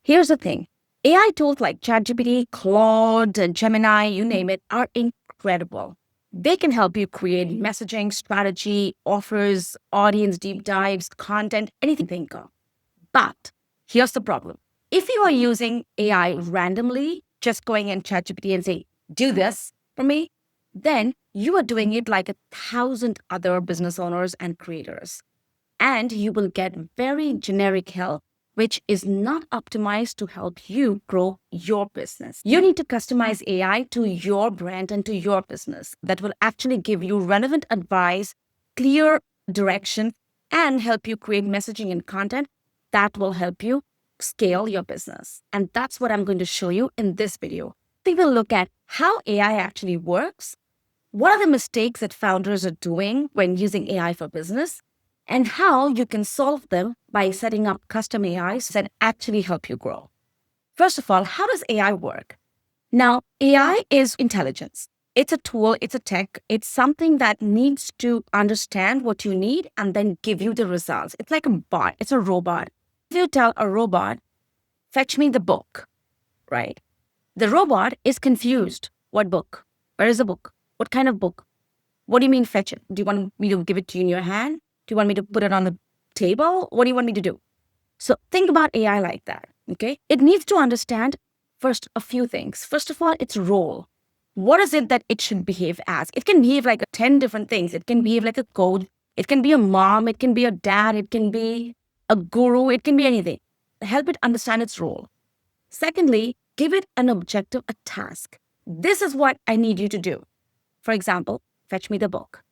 Here's the thing. AI tools like ChatGPT, Claude, and Gemini, you name it, are incredible. They can help you create messaging, strategy, offers, audience deep dives, content, anything you think of. But here's the problem. If you are using AI randomly, just going in ChatGPT and say, do this for me, then you are doing it like 1,000 other business owners and creators. And you will get very generic help, which is not optimized to help you grow your business. You need to customize AI to your brand and to your business that will actually give you relevant advice, clear direction, and help you create messaging and content that will help you scale your business. And that's what I'm going to show you in this video. We will look at how AI actually works, what are the mistakes that founders are doing when using AI for business, and how you can solve them by setting up custom AIs that actually help you grow. First of all, how does AI work? Now, AI is intelligence. It's a tool, it's a tech, it's something that needs to understand what you need and then give you the results. It's like a bot, it's a robot. If you tell a robot, fetch me the book, right? The robot is confused. What book? Where is the book? What kind of book? What do you mean fetch it? Do you want me to give it to you in your hand? Do you want me to put it on the table? What do you want me to do? So think about AI like that, okay? It needs to understand first a few things. First of all, its role. What is it that it should behave as? It can behave like 10 different things. It can behave like a coach. It can be a mom. It can be a dad. It can be a guru. It can be anything. Help it understand its role. Secondly, give it an objective, a task. This is what I need you to do. For example, fetch me the book.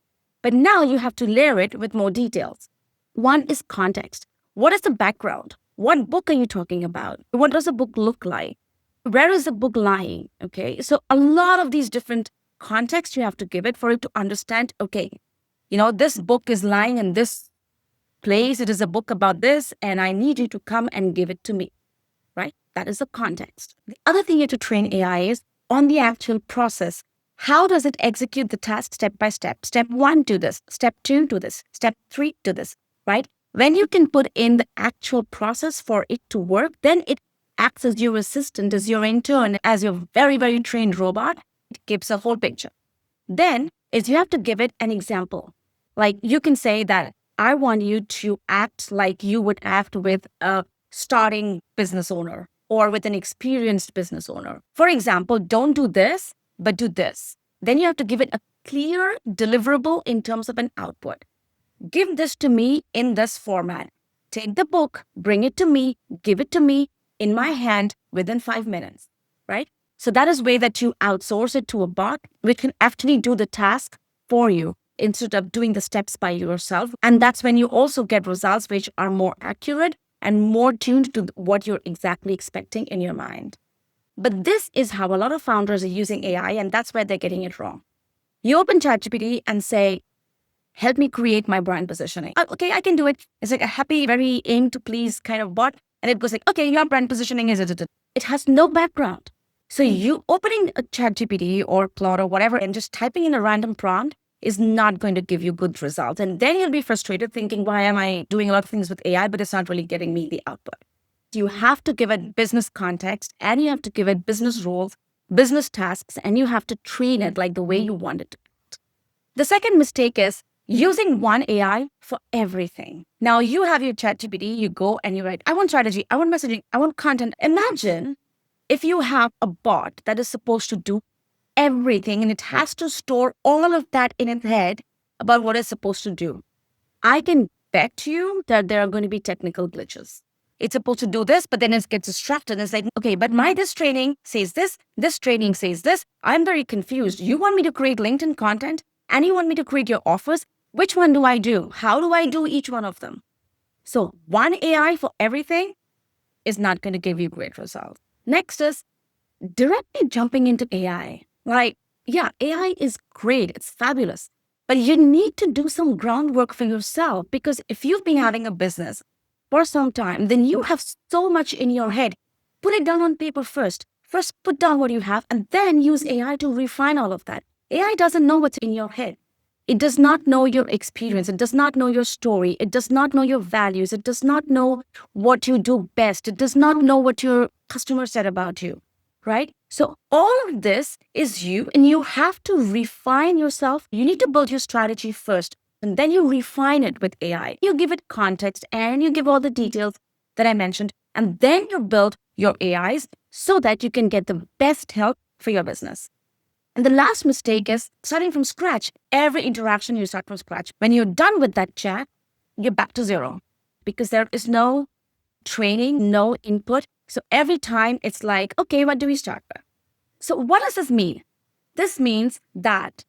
But now you have to layer it with more details. One is context. What is the background? What book are you talking about? What does the book look like? Where is the book lying? Okay, so a lot of these different contexts you have to give it for it to understand, okay, this book is lying in this place. It is a book about this, and I need you to come and give it to me, right? That is the context. The other thing you have to train AI is on the actual process. How does it execute the task step by step? Step 1, do this. Step 2, do this. Step 3, do this, right? When you can put in the actual process for it to work, then it acts as your assistant, as your intern, as your very, very trained robot. It gives a whole picture. Then is you have to give it an example. Like you can say that I want you to act like you would act with a starting business owner or with an experienced business owner. For example, don't do this, but do this. Then you have to give it a clear deliverable in terms of an output. Give this to me in this format. Take the book, bring it to me, give it to me in my hand within 5 minutes, right? So that is way that you outsource it to a bot, which can actually do the task for you instead of doing the steps by yourself. And that's when you also get results which are more accurate and more tuned to what you're exactly expecting in your mind. But this is how a lot of founders are using AI, and that's where they're getting it wrong. You open ChatGPT and say, help me create my brand positioning. Okay, I can do it. It's like a happy, very aim to please kind of bot. And it goes like, okay, your brand positioning is it. It has no background. So you opening a ChatGPT or Claude or whatever and just typing in a random prompt is not going to give you good results. And then you'll be frustrated thinking, why am I doing a lot of things with AI, but it's not really getting me the output. You have to give it business context, and you have to give it business roles, business tasks, and you have to train it like the way you want it to. The second mistake is using one AI for everything. Now you have your ChatGPT, you go and you write, I want strategy, I want messaging, I want content. Imagine if you have a bot that is supposed to do everything and it has to store all of that in its head about what it's supposed to do. I can bet you that there are going to be technical glitches. It's supposed to do this, but then it gets distracted. It's like, okay, but this training says this training says this. I'm very confused. You want me to create LinkedIn content and you want me to create your offers? Which one do I do? How do I do each one of them? So one AI for everything is not going to give you great results. Next is directly jumping into AI. Like, yeah, AI is great. It's fabulous. But you need to do some groundwork for yourself, because if you've been having a business for some time, then you have so much in your head. Put it down on paper first. First, put down what you have and then use AI to refine all of that. AI doesn't know what's in your head. It does not know your experience. It does not know your story. It does not know your values. It does not know what you do best. It does not know what your customer said about you, right? So all of this is you, and you have to refine yourself. You need to build your strategy first, and then you refine it with AI. You give it context and you give all the details that I mentioned, and then you build your AIs so that you can get the best help for your business. And the last mistake is starting from scratch. Every interaction you start from scratch. When you're done with that chat, you're back to zero because there is no training, no input. So every time it's like, okay, what do we start with? So what does this mean? This means that,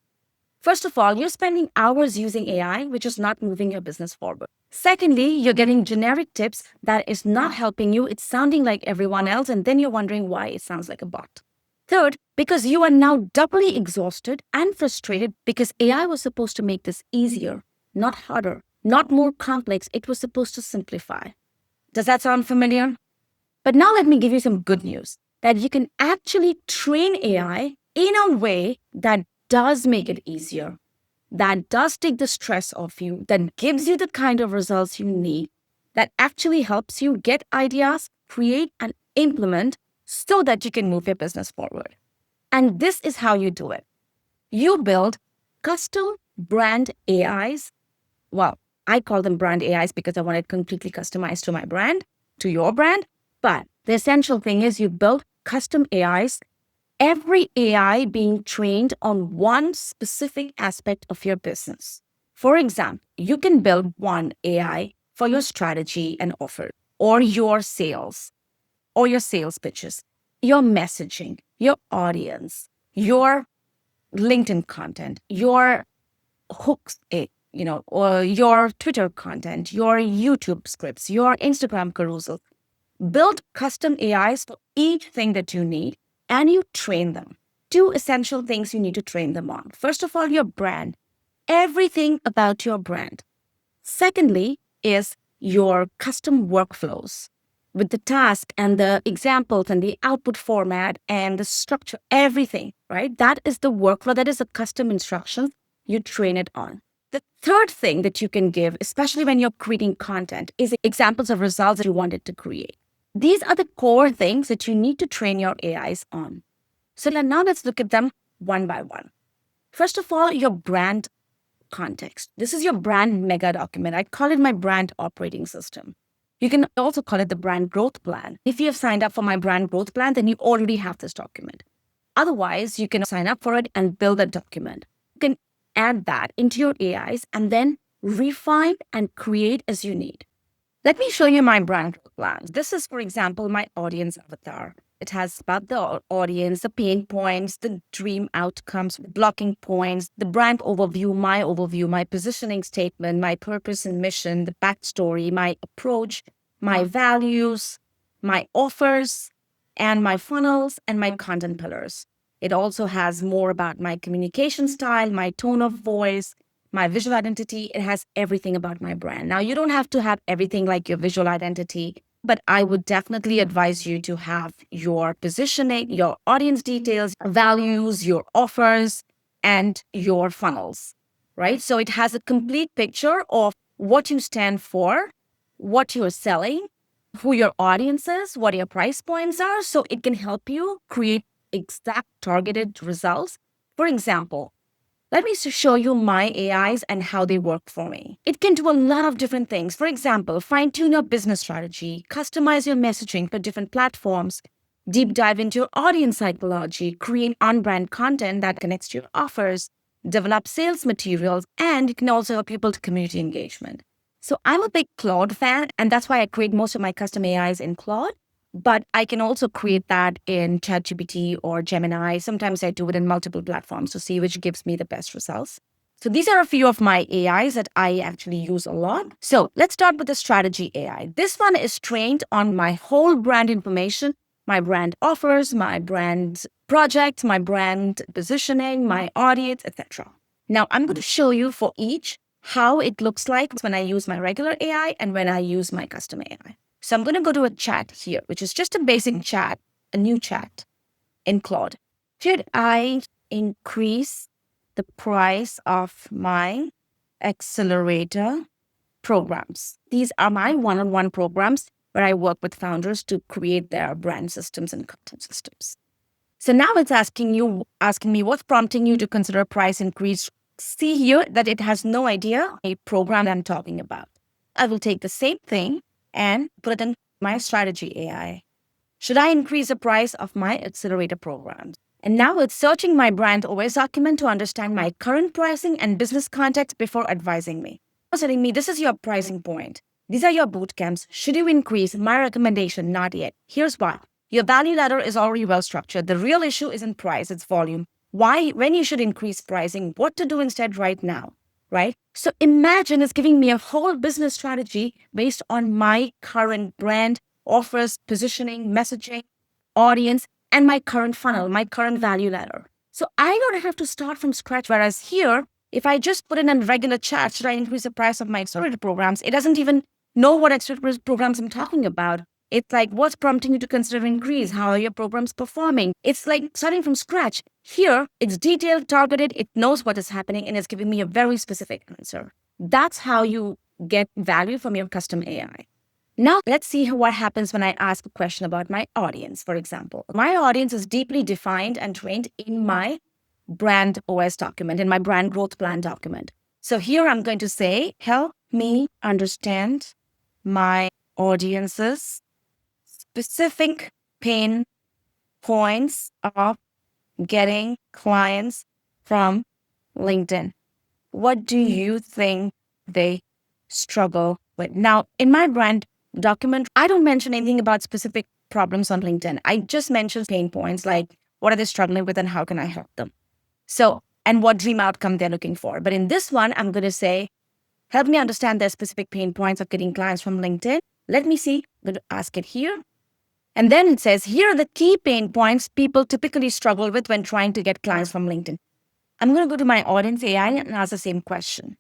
first of all, you're spending hours using AI, which is not moving your business forward. Secondly, you're getting generic tips that is not helping you. It's sounding like everyone else, and then you're wondering why it sounds like a bot. Third, because you are now doubly exhausted and frustrated because AI was supposed to make this easier, not harder, not more complex. It was supposed to simplify. Does that sound familiar? But now let me give you some good news that you can actually train AI in a way that does make it easier, that does take the stress off you, that gives you the kind of results you need, that actually helps you get ideas, create, and implement so that you can move your business forward. And this is how you do it. You build custom brand AIs. Well, I call them brand AIs because I want it completely customized to my brand, to your brand. But the essential thing is you build custom AIs, every AI being trained on one specific aspect of your business. For example, you can build one AI for your strategy and offer, or your sales, or your sales pitches, your messaging, your audience, your LinkedIn content, your hooks, or your Twitter content, your YouTube scripts, your Instagram carousel. Build custom AIs for each thing that you need, and you train them. Two essential things you need to train them on. First of all, your brand, everything about your brand. Secondly, is your custom workflows with the task and the examples and the output format and the structure, everything, right? That is the workflow. That is a custom instruction you train it on. The third thing that you can give, especially when you're creating content, is examples of results that you want it to create. These are the core things that you need to train your AIs on. So now let's look at them one by one. First of all, your brand context. This is your brand mega document. I call it my brand operating system. You can also call it the brand growth plan. If you have signed up for my brand growth plan, then you already have this document. Otherwise, you can sign up for it and build a document. You can add that into your AIs and then refine and create as you need. Let me show you my brand plan. This is, for example, my audience avatar. It has about the audience, the pain points, the dream outcomes, the blocking points, the brand overview, my positioning statement, my purpose and mission, the backstory, my approach, my values, my offers, and my funnels and my content pillars. It also has more about my communication style, my tone of voice, my visual identity. It has everything about my brand. Now, you don't have to have everything like your visual identity, but I would definitely advise you to have your positioning, your audience details, values, your offers, and your funnels, right? So it has a complete picture of what you stand for, what you're selling, who your audience is, what your price points are, so it can help you create exact targeted results. For example, let me show you my AIs and how they work for me. It can do a lot of different things. For example, fine-tune your business strategy, customize your messaging for different platforms, deep dive into your audience psychology, create on-brand content that connects to your offers, develop sales materials, and it can also help you build community engagement. So I'm a big Claude fan, and that's why I create most of my custom AIs in Claude. But I can also create that in ChatGPT or Gemini. Sometimes I do it in multiple platforms to see which gives me the best results. So these are a few of my AIs that I actually use a lot. So let's start with the strategy AI. This one is trained on my whole brand information, my brand offers, my brand project, my brand positioning, my audience, etc. Now I'm going to show you for each how it looks like when I use my regular AI and when I use my custom AI. So I'm going to go to a chat here, which is just a basic chat, a new chat in Claude. Should I increase the price of my accelerator programs. These are my one-on-one programs where I work with founders to create their brand systems and content systems. So now it's asking me what's prompting you to consider a price increase. See here that it has no idea a program I'm talking about. I will take the same thing and put it in my strategy AI. Should I increase the price of my accelerator programs? And now it's searching my brand OS document to understand my current pricing and business context before advising me. It's telling me this is your pricing point. These are your boot camps. Should you increase? My recommendation, not yet. Here's why. Your value ladder is already well structured. The real issue isn't price, it's volume. Why, when you should increase pricing, what to do instead right now, right? So imagine it's giving me a whole business strategy based on my current brand, offers, positioning, messaging, audience, and my current funnel, my current value ladder. So I don't have to start from scratch. Whereas here, if I just put in a regular chat, should I increase the price of my accelerator programs? It doesn't even know what accelerator programs I'm talking about. It's like, what's prompting you to consider increase? How are your programs performing? It's like starting from scratch. Here, it's detailed, targeted, it knows what is happening, and it's giving me a very specific answer. That's how you get value from your custom AI. Now, let's see what happens when I ask a question about my audience, for example. My audience is deeply defined and trained in my brand OS document, in my brand growth plan document. So here I'm going to say, help me understand my audience's specific pain points of getting clients from LinkedIn. What do you think they struggle with? Now, in my brand document, I don't mention anything about specific problems on LinkedIn. I just mention pain points like what are they struggling with and how can I help them? So, and what dream outcome they're looking for. But in this one, I'm going to say, help me understand their specific pain points of getting clients from LinkedIn. Let me see. I'm going to ask it here. And then it says, here are the key pain points people typically struggle with when trying to get clients from LinkedIn. I'm going to go to my audience AI and ask the same question.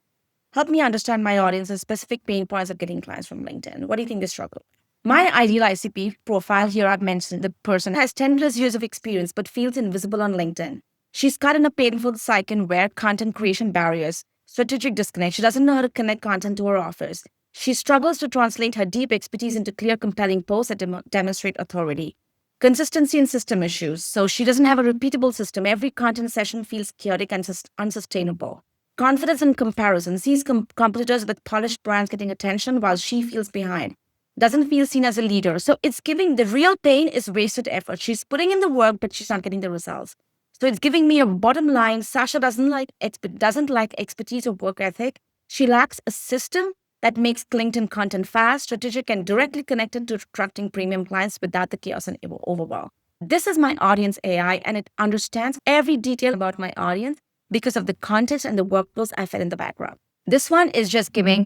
Help me understand my audience's specific pain points of getting clients from LinkedIn. What do you think they struggle with? My ideal ICP profile here, I've mentioned the person has 10 plus years of experience but feels invisible on LinkedIn. She's caught in a painful cycle where content creation barriers, strategic disconnect. She doesn't know how to connect content to her offers. She struggles to translate her deep expertise into clear, compelling posts that demonstrate authority. Consistency and system issues. So she doesn't have a repeatable system. Every content session feels chaotic and unsustainable. Confidence and comparison. Sees competitors with polished brands getting attention while she feels behind. Doesn't feel seen as a leader. So it's giving the real pain is wasted effort. She's putting in the work, but she's not getting the results. So it's giving me a bottom line. Sasha doesn't like expertise or work ethic. She lacks a system that makes LinkedIn content fast, strategic, and directly connected to attracting premium clients without the chaos and overwhelm. This is my audience AI, and it understands every detail about my audience because of the context and the workflows I fed in the background. This one is just giving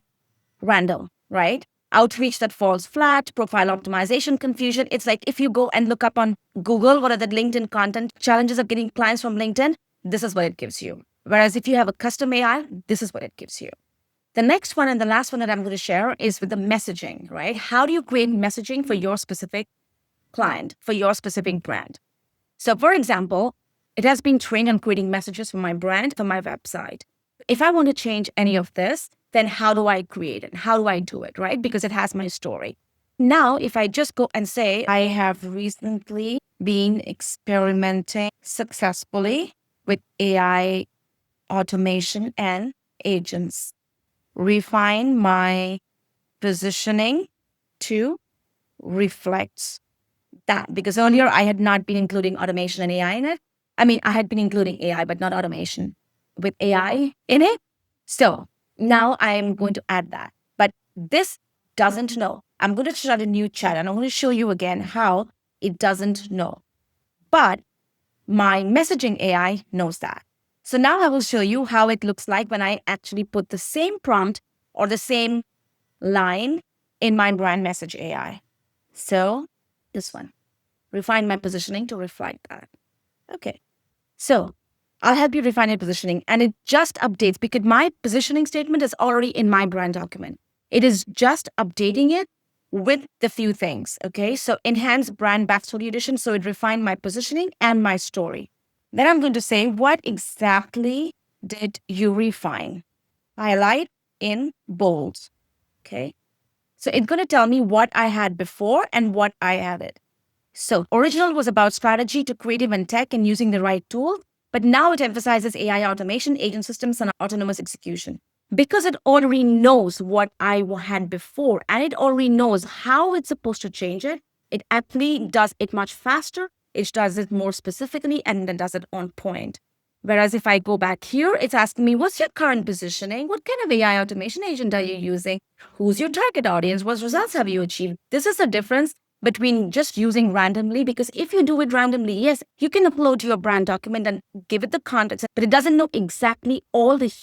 random, right? Outreach that falls flat, profile optimization confusion. It's like if you go and look up on Google, what are the LinkedIn content challenges of getting clients from LinkedIn? This is what it gives you. Whereas if you have a custom AI, this is what it gives you. The next one and the last one that I'm going to share is with the messaging, right? How do you create messaging for your specific client, for your specific brand? So for example, it has been trained on creating messages for my brand, for my website. If I want to change any of this, then how do I create it? How do I do it, right? Because it has my story. Now, if I just go and say, I have recently been experimenting successfully with AI automation and agents. Refine my positioning to reflect that. Because earlier I had not been including automation and AI in it. I mean, I had been including AI, but not automation with AI in it. So now I'm going to add that. But this doesn't know. I'm going to start a new chat and I'm going to show you again how it doesn't know. But my messaging AI knows that. So now I will show you how it looks like when I actually put the same prompt or the same line in my brand message AI. So this one, refine my positioning to reflect that. Okay. So I'll help you refine your positioning and it just updates because my positioning statement is already in my brand document. It is just updating it with the few things. Okay. So enhance brand backstory edition. So it refined my positioning and my story. Then I'm going to say, what exactly did you refine? Highlight in bold. Okay. So it's going to tell me what I had before and what I added. So original was about strategy to creative and tech and using the right tool, but now it emphasizes AI automation, agent systems, and autonomous execution. Because it already knows what I had before and it already knows how it's supposed to change it, it actually does it much faster, it does it more specifically, and then does it on point. Whereas if I go back here, it's asking me, what's your current positioning? What kind of AI automation agent are you using? Who's your target audience? What results have you achieved? This is the difference between just using randomly, because if you do it randomly, yes, you can upload your brand document and give it the context, but it doesn't know exactly all the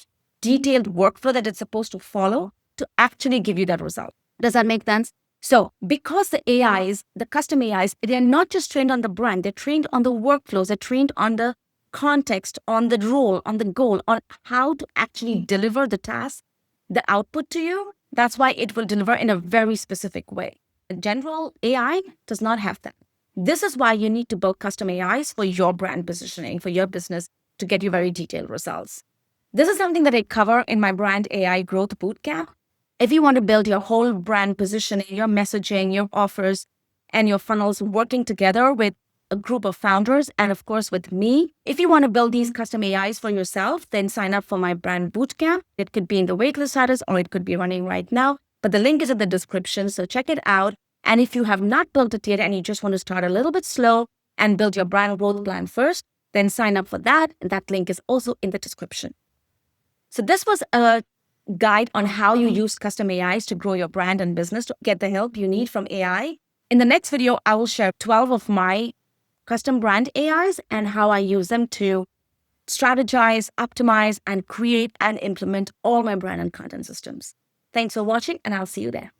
detailed workflow that it's supposed to follow to actually give you that result. Does that make sense? So because the AIs, the custom AIs, they're not just trained on the brand, they're trained on the workflows, they're trained on the context, on the role, on the goal, on how to actually deliver the task, the output to you. That's why it will deliver in a very specific way. General AI does not have that. This is why you need to build custom AIs for your brand positioning, for your business, to get you very detailed results. This is something that I cover in my brand AI growth bootcamp. If you want to build your whole brand positioning, your messaging, your offers, and your funnels working together with a group of founders, and of course with me, if you want to build these custom AIs for yourself, then sign up for my brand bootcamp. It could be in the waitlist status or it could be running right now, but the link is in the description, so check it out. And if you have not built it yet and you just want to start a little bit slow and build your brand growth plan first, then sign up for that. And that link is also in the description. So this was a guide on how you use custom AIs to grow your brand and business, to get the help you need from AI. In the next video, I will share 12 of my custom brand AIs and how I use them to strategize, optimize, and create and implement all my brand and content systems. Thanks for watching, and I'll see you there.